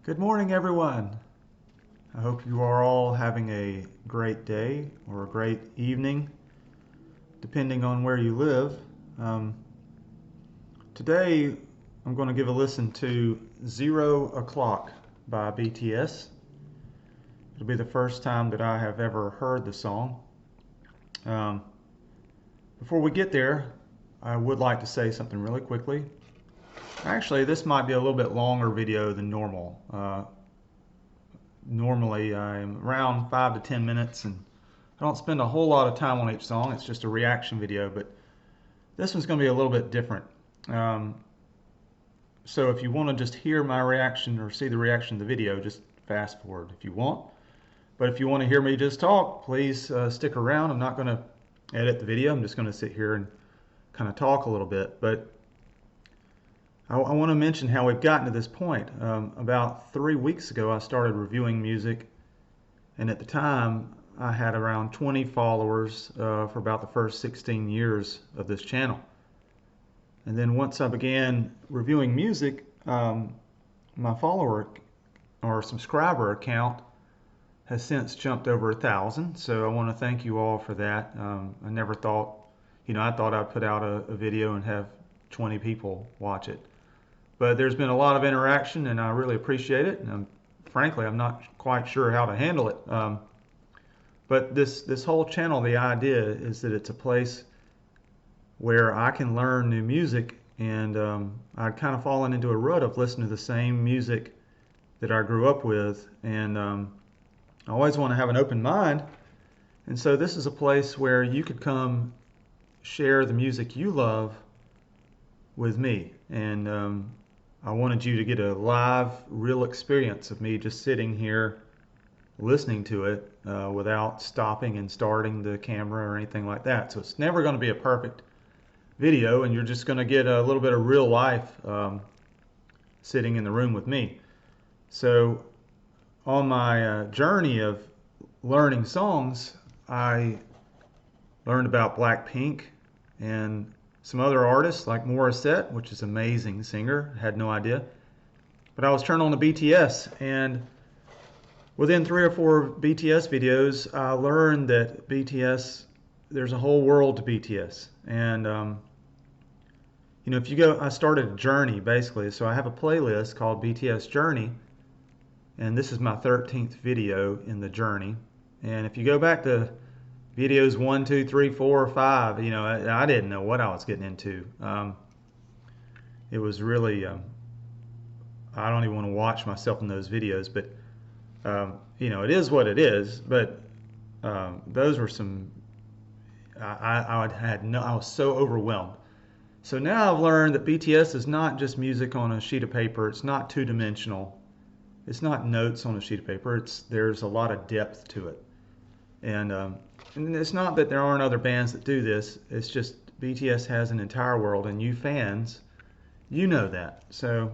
Good morning, everyone. I hope you are all having a great day or a great evening, depending on where you live. Um, Today, I'm going to give a listen to 0 O'Clock by BTS. It'll be the first time that I have ever heard the song. Um, Before we get there, I would like to say something really quickly. Actually, this might be a little bit longer video than normal. Normally I'm around 5 to 10 minutes, and I don't spend a whole lot of time on each song. It's just a reaction video, but this one's going to be a little bit different. Um, so if you want to just hear my reaction or see the reaction to the video, just fast forward if you want. But if you want to hear me just talk, please stick around. I'm not going to edit the video. I'm just going to sit here and kind of talk a little bit. But I want to mention how we've gotten to this point. About 3 weeks ago, I started reviewing music, and at the time, I had around 20 followers for about the first 16 years of this channel. And then once I began reviewing music, my follower or subscriber count has since jumped over 1,000. So I want to thank you all for that. I never thought, I thought I'd put out a video and have 20 people watch it. But there's been a lot of interaction, and I really appreciate it. And frankly, I'm not quite sure how to handle it. But this whole channel, the idea is that it's a place where I can learn new music, and I'd kind of fallen into a rut of listening to the same music that I grew up with, and I always want to have an open mind. And so this is a place where you could come share the music you love with me, and I wanted you to get a live, real experience of me just sitting here listening to it without stopping and starting the camera or anything like that. So it's never going to be a perfect video, and you're just going to get a little bit of real life sitting in the room with me. So on my journey of learning songs, I learned about Blackpink and some other artists like Morissette, which is an amazing singer. Had no idea. But I was turned on to BTS, and within 3 or 4 BTS videos, I learned that BTS, there's a whole world to BTS. And, if you go, I started a journey basically. So I have a playlist called BTS Journey, and this is my 13th video in the journey. And if you go back to videos 1, 2, 3, 4, or 5, I didn't know what I was getting into. It was really, I don't even want to watch myself in those videos, but it is what it is. But those were some, I was so overwhelmed. So now I've learned that BTS is not just music on a sheet of paper. It's not two-dimensional. It's not notes on a sheet of paper. There's a lot of depth to it. And it's not that there aren't other bands that do this. It's just BTS has an entire world, and you fans, you know that. So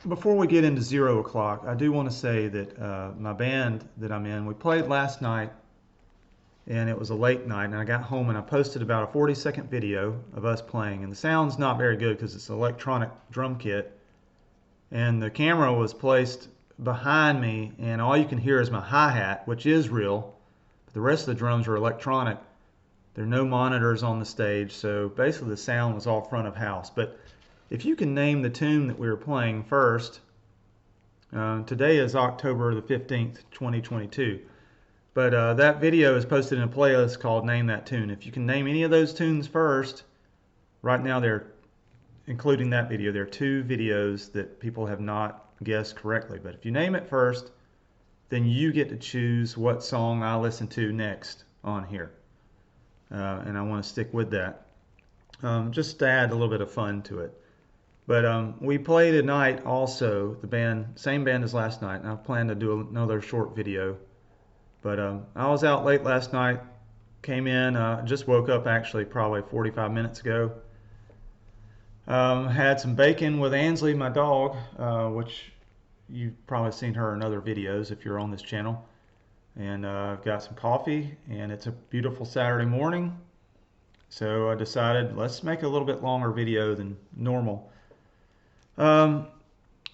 before we get into 0 O'Clock, I do want to say that my band that I'm in, we played last night, and it was a late night, and I got home and I posted about a 40-second video of us playing, and the sound's not very good because it's an electronic drum kit, and the camera was placed behind me, and all you can hear is my hi-hat, which is real, but the rest of the drums are electronic. There are no monitors on the stage, so basically the sound was all front of house. But if you can name the tune that we were playing first, today is October the 15th, 2022. But that video is posted in a playlist called Name That Tune. If you can name any of those tunes first, right now including that video, there are 2 videos that people have not guessed correctly. But if you name it first, then you get to choose what song I listen to next on here. And I want to stick with that. Just to add a little bit of fun to it. But we played tonight also, same band as last night, and I plan to do another short video. But I was out late last night, came in, just woke up actually probably 45 minutes ago. Had some bacon with Ansley, my dog, which you've probably seen her in other videos if you're on this channel. And I've got some coffee, and it's a beautiful Saturday morning. So I decided let's make a little bit longer video than normal. Um,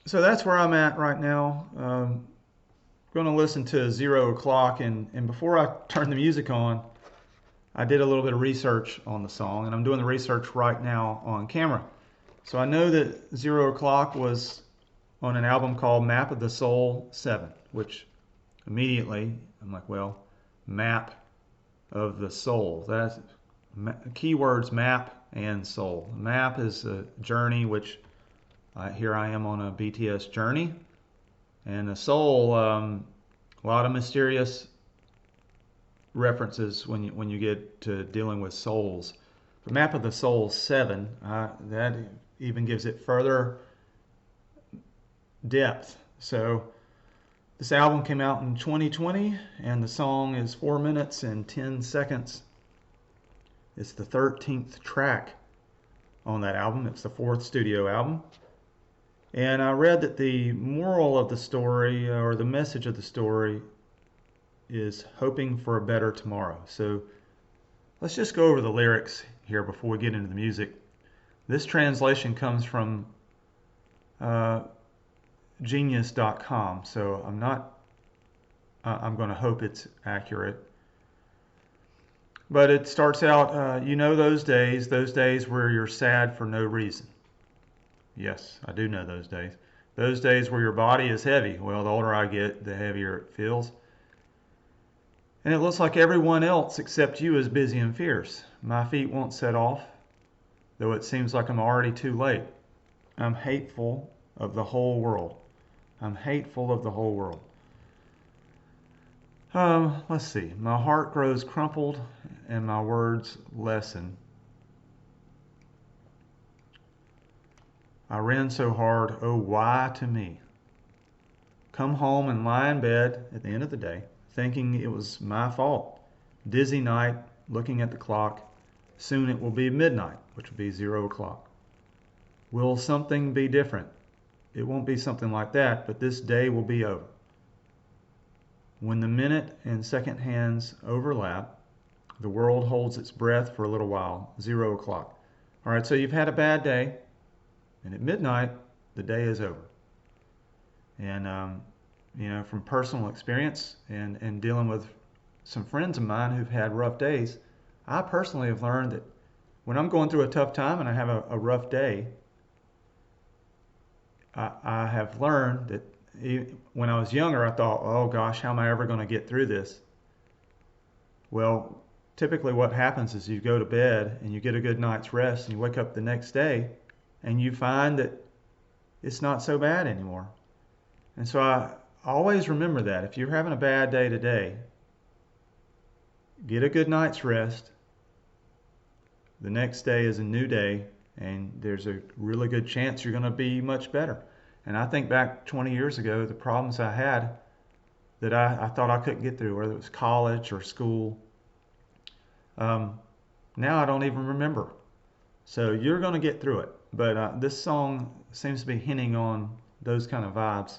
so that's where I'm at right now. Going to listen to 0 o'clock, and before I turn the music on, I did a little bit of research on the song, and I'm doing the research right now on camera. So I know that 0 o'clock was on an album called Map of the Soul 7, which immediately I'm like, well, Map of the Soul. That's keywords, map and soul. Map is a journey, which here I am on a BTS journey, and the soul, a lot of mysterious references when you get to dealing with souls. The Map of the Soul 7, that even gives it further depth. So this album came out in 2020, and the song is 4 minutes and 10 seconds. It's the 13th track on that album. It's the 4th studio album. And I read that the moral of the story, or the message of the story, is hoping for a better tomorrow. So let's just go over the lyrics here before we get into the music. This translation comes from genius.com, so I'm going to hope it's accurate. But it starts out, you know those days where you're sad for no reason. Yes, I do know those days. Those days where your body is heavy. Well, the older I get, the heavier it feels. And it looks like everyone else except you is busy and fierce. My feet won't set off, though it seems like I'm already too late. I'm hateful of the whole world. I'm hateful of the whole world. Let's see. My heart grows crumpled and my words lessen. I ran so hard, oh why to me? Come home and lie in bed at the end of the day, thinking it was my fault. Dizzy night, looking at the clock. Soon it will be midnight, which will be 0 o'clock. Will something be different? It won't be something like that, but this day will be over. When the minute and second hands overlap, the world holds its breath for a little while, 0 o'clock. All right, so you've had a bad day, and at midnight, the day is over. And, from personal experience and dealing with some friends of mine who've had rough days, I personally have learned that when I'm going through a tough time and I have a rough day, I have learned that when I was younger, I thought, oh gosh, how am I ever going to get through this? Well, typically what happens is you go to bed and you get a good night's rest and you wake up the next day and you find that it's not so bad anymore. And so I always remember that. If you're having a bad day today, get a good night's rest. The next day is a new day, and there's a really good chance you're going to be much better. And I think back 20 years ago, the problems I had that I thought I couldn't get through, whether it was college or school, now I don't even remember. So you're going to get through it. But this song seems to be hinting on those kind of vibes.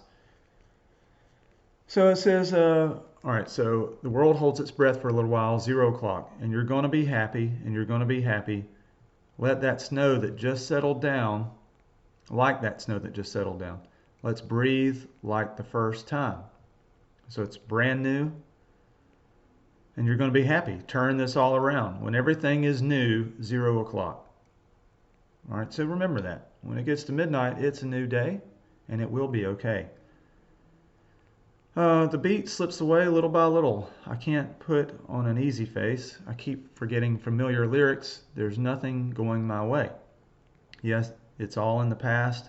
So it says, all right, so the world holds its breath for a little while, 0 o'clock, and you're going to be happy, and you're going to be happy. Let that snow that just settled down, like that snow that just settled down. Let's breathe like the first time. So it's brand new, and you're going to be happy. Turn this all around. When everything is new, 0 o'clock. All right, so remember that. When it gets to midnight, it's a new day, and it will be okay. The beat slips away little by little. I can't put on an easy face. I keep forgetting familiar lyrics. There's nothing going my way. Yes, it's all in the past.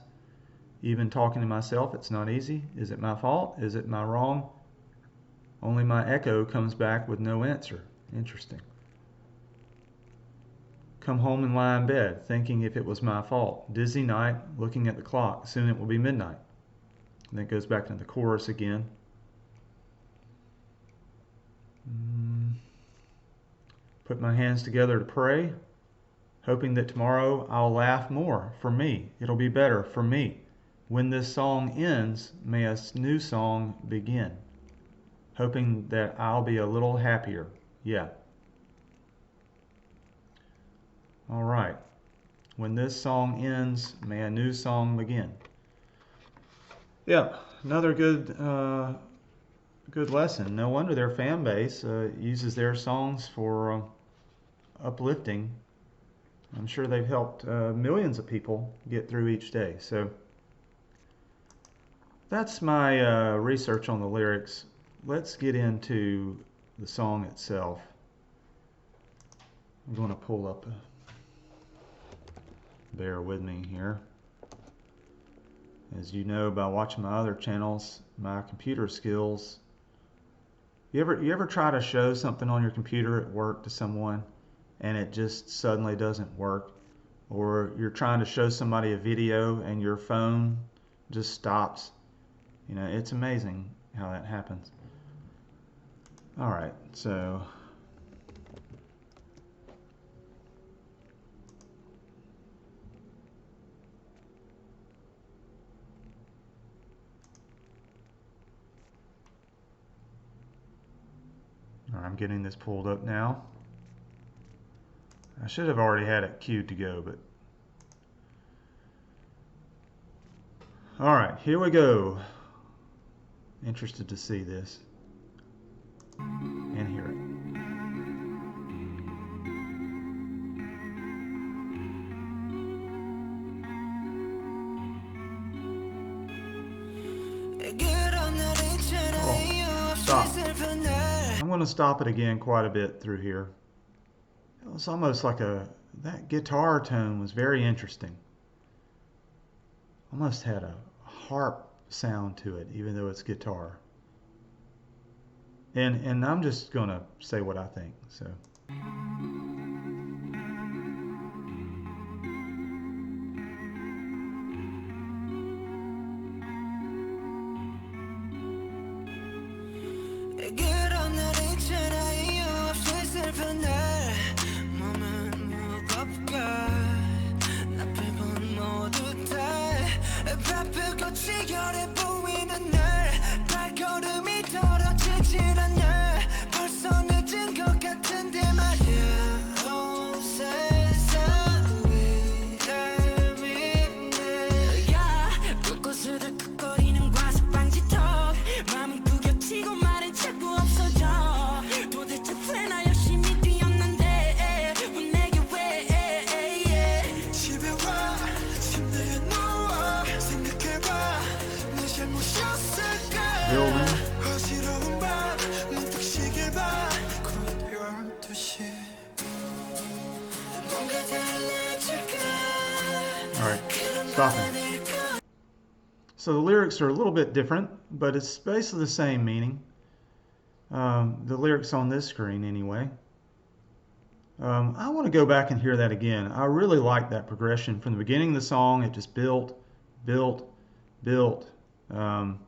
Even talking to myself, it's not easy. Is it my fault? Is it my wrong? Only my echo comes back with no answer. Interesting. Come home and lie in bed, thinking if it was my fault. Dizzy night, looking at the clock. Soon it will be midnight. And then it goes back to the chorus again. Put my hands together to pray, hoping that tomorrow I'll laugh more for me. It'll be better for me. When this song ends, may a new song begin. Hoping that I'll be a little happier. Yeah. All right. When this song ends, may a new song begin. Yeah, another good lesson. No wonder their fan base uses their songs for uplifting. I'm sure they've helped millions of people get through each day. So that's my research on the lyrics. Let's get into the song itself. I'm going to pull up, bear with me here. As you know by watching my other channels, my computer skills. You ever try to show something on your computer at work to someone and it just suddenly doesn't work? Or you're trying to show somebody a video and your phone just stops? You know, it's amazing how that happens. All right, so I'm getting this pulled up now. I should have already had it queued to go, but all right, here we go. Interested to see this and hear it. Oh, stop. I'm going to stop it again quite a bit through here. It was almost like that guitar tone was very interesting. Almost had a harp sound to it, even though it's guitar. And I'm just going to say what I think. So. Alright, stopping. So the lyrics are a little bit different, but it's basically the same meaning. The lyrics on this screen anyway. I want to go back and hear that again. I really like that progression. From the beginning of the song, it just built, built, built. And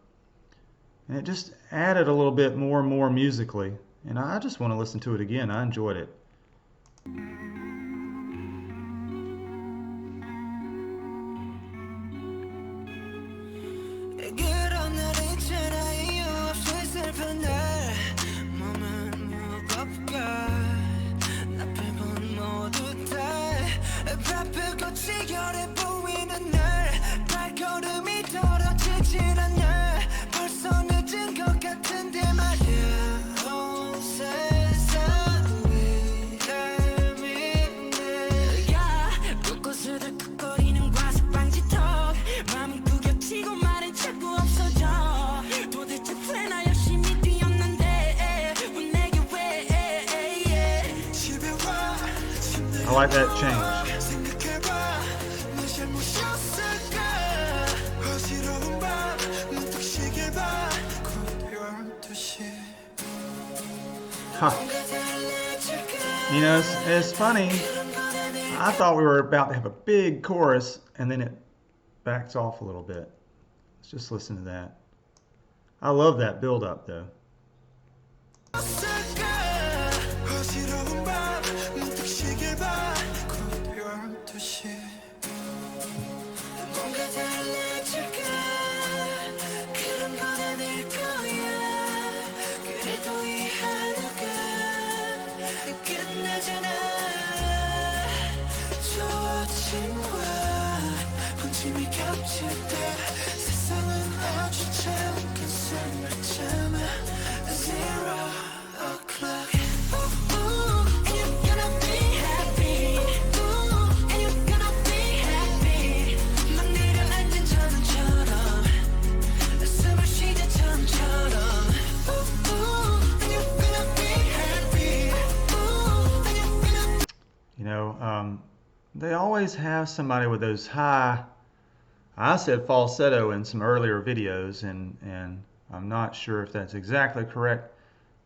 it just added a little bit more and more musically. And I just want to listen to it again. I enjoyed it. I like that change. Huh. You know, it's funny. I thought we were about to have a big chorus, and then it backs off a little bit. Let's just listen to that. I love that build-up, though. You know, they always have somebody with those high, I said falsetto in some earlier videos, and I'm not sure if that's exactly correct,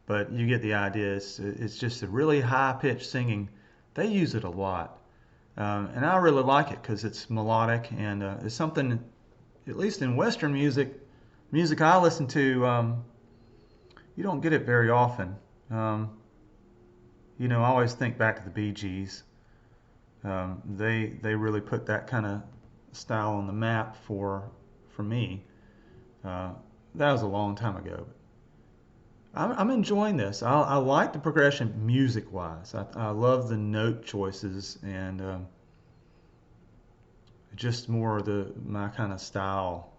but you get the idea. It's just a really high-pitched singing. They use it a lot, and I really like it because it's melodic, and it's something, at least in Western music I listen to, you don't get it very often. You know, I always think back to the Bee Gees. They really put that kind of style on the map for me. That was a long time ago. I'm enjoying this. I like the progression music-wise. I love the note choices and just more of my kind of style.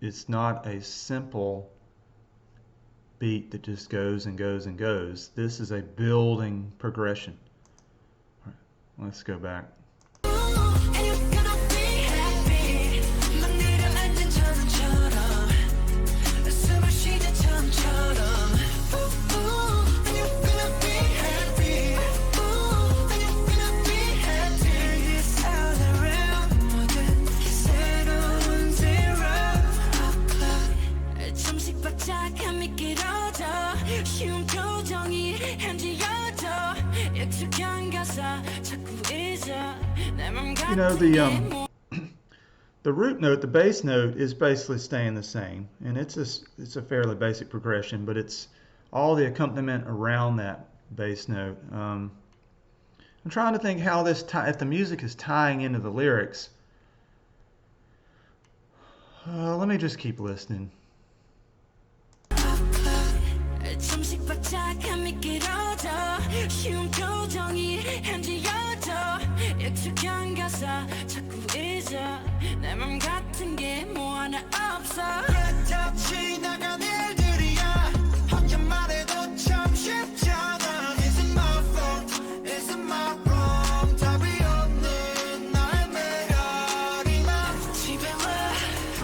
It's not a simple beat that just goes and goes and goes. This is a building progression. All right, let's go back. You know, the root note, the bass note, is basically staying the same, and it's a fairly basic progression, but it's all the accompaniment around that bass note. I'm trying to think how if the music is tying into the lyrics. Let me just keep listening.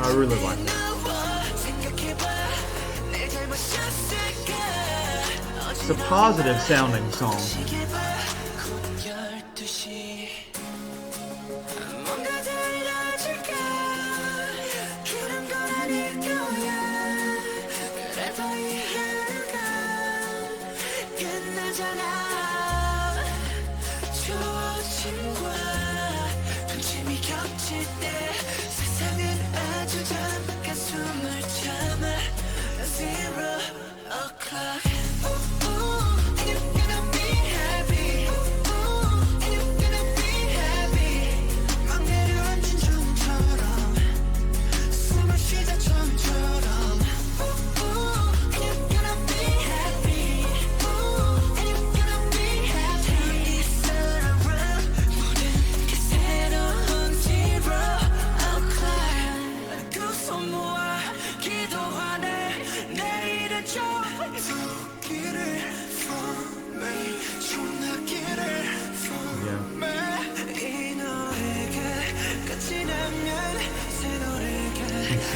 I really like that. It's a positive sounding song.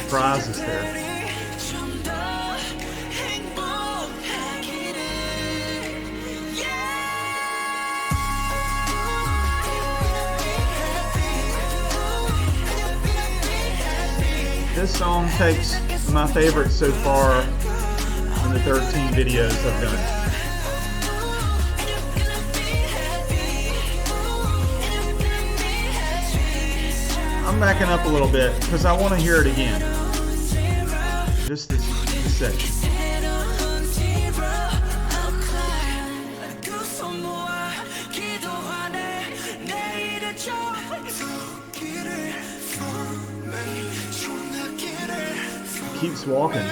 Surprises there. This song takes my favorite so far in the 13 videos I've done. I'm backing up a little bit because I want to hear it again. Just this section. Keeps walking.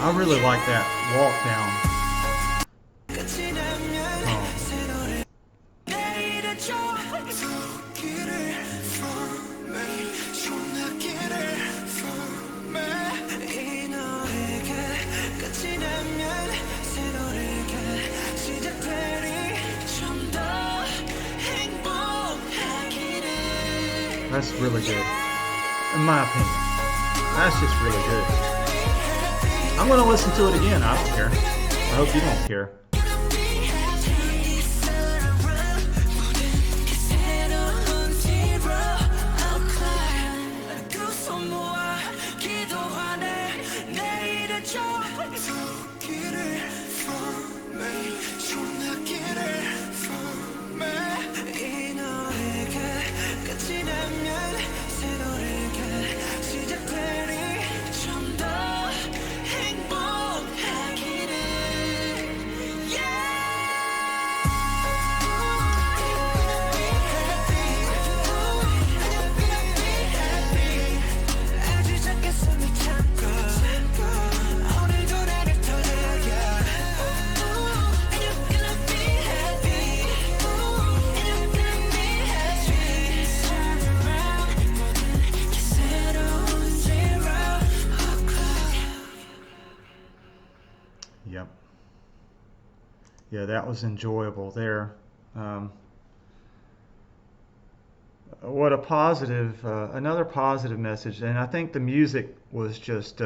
I really like that walk down tone. That's really good, in my opinion. That's just really good. I'm going to listen to it again. I don't care. I hope you don't care. Yep. Yeah, that was enjoyable there. Um, what a positive, another positive message. And I think the music was just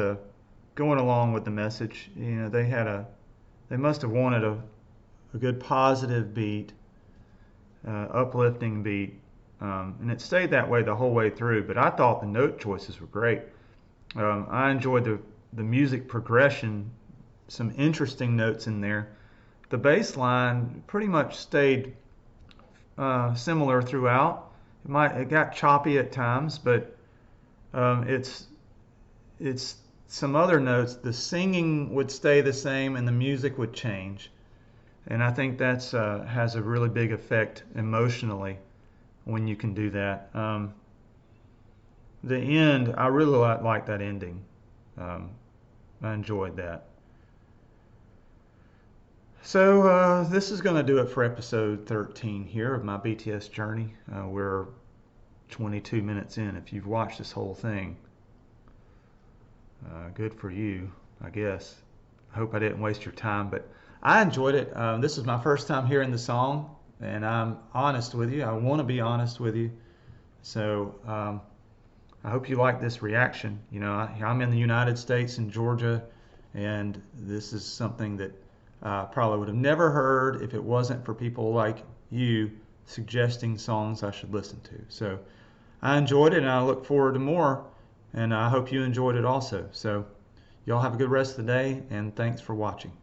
going along with the message. You know, they must have wanted a good positive beat, uplifting beat. And it stayed that way the whole way through. But I thought the note choices were great. I enjoyed the music progression, some interesting notes in there. The bass line pretty much stayed similar throughout. It got choppy at times, but it's some other notes. The singing would stay the same, and the music would change. And I think that's has a really big effect emotionally when you can do that. The end, I really like that ending. I enjoyed that. So this is going to do it for episode 13 here of my BTS journey. We're 22 minutes in. If you've watched this whole thing, good for you, I guess. I hope I didn't waste your time, but I enjoyed it. This is my first time hearing the song, and I'm honest with you. I want to be honest with you. So I hope you like this reaction. You know, I'm in the United States in Georgia, and this is something that I probably would have never heard if it wasn't for people like you suggesting songs I should listen to. So I enjoyed it, and I look forward to more, and I hope you enjoyed it also. So y'all have a good rest of the day, and thanks for watching.